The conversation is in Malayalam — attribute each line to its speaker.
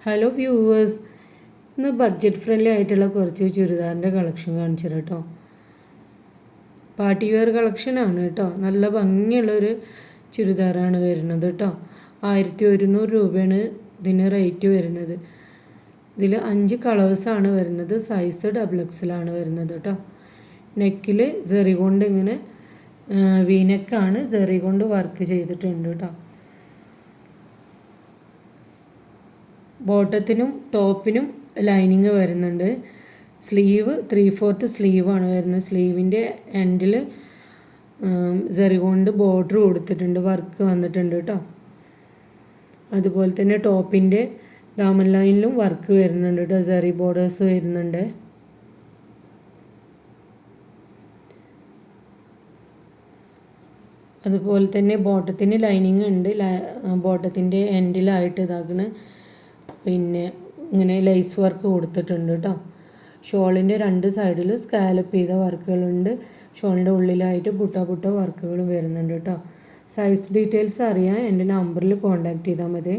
Speaker 1: ഹലോ വ്യൂവേഴ്സ്, ഇന്ന് ബഡ്ജറ്റ് ഫ്രണ്ട്ലി ആയിട്ടുള്ള കുറച്ച് ചുരിദാറിൻ്റെ കളക്ഷൻ കാണിച്ചു തരാം കേട്ടോ. പാർട്ടി വെയർ കളക്ഷനാണ് കേട്ടോ. നല്ല ഭംഗിയുള്ളൊരു ചുരിദാറാണ് വരുന്നത് കേട്ടോ. 1100 രൂപയാണ് ഇതിന് റേറ്റ് വരുന്നത്. ഇതിൽ 5 കളേഴ്സാണ് വരുന്നത്. സൈസ് XXL വരുന്നത് കേട്ടോ. നെക്കിൽ സെറി കൊണ്ട് ഇങ്ങനെ വീനെക്കാണ്, സെറി കൊണ്ട് വർക്ക് ചെയ്തിട്ടുണ്ട് കേട്ടോ. ബോട്ടത്തിനും ടോപ്പിനും ലൈനിങ് വരുന്നുണ്ട്. സ്ലീവ് 3/4 സ്ലീവാണ് വരുന്നത്. സ്ലീവിൻ്റെ എൻഡിൽ സെറി കൊണ്ട് ബോർഡർ കൊടുത്തിട്ടുണ്ട്, വർക്ക് വന്നിട്ടുണ്ട് കേട്ടോ. അതുപോലെ തന്നെ ടോപ്പിൻ്റെ ദാമൻ ലൈനിലും വർക്ക് വരുന്നുണ്ട് കേട്ടോ. സെറി ബോർഡേഴ്സ് വരുന്നുണ്ട്. അതുപോലെ തന്നെ ബോട്ടത്തിന് ലൈനിങ് ഉണ്ട്. ബോട്ടത്തിൻ്റെ എൻഡിലായിട്ട് ഇതാക്കണ പിന്നെ ഇങ്ങനെ ലൈസ് വർക്ക് കൊടുത്തിട്ടുണ്ട് കേട്ടോ. ഷോളിൻ്റെ 2 സൈഡിലും സ്കാലപ്പ് ചെയ്ത വർക്കുകളുണ്ട്. ഷോളിൻ്റെ ഉള്ളിലായിട്ട് പുട്ട വർക്കുകളും വരുന്നുണ്ട് കേട്ടോ. സൈസ് ഡീറ്റെയിൽസ് അറിയാൻ എൻ്റെ നമ്പറിൽ കോൺടാക്റ്റ് ചെയ്താൽ മതി.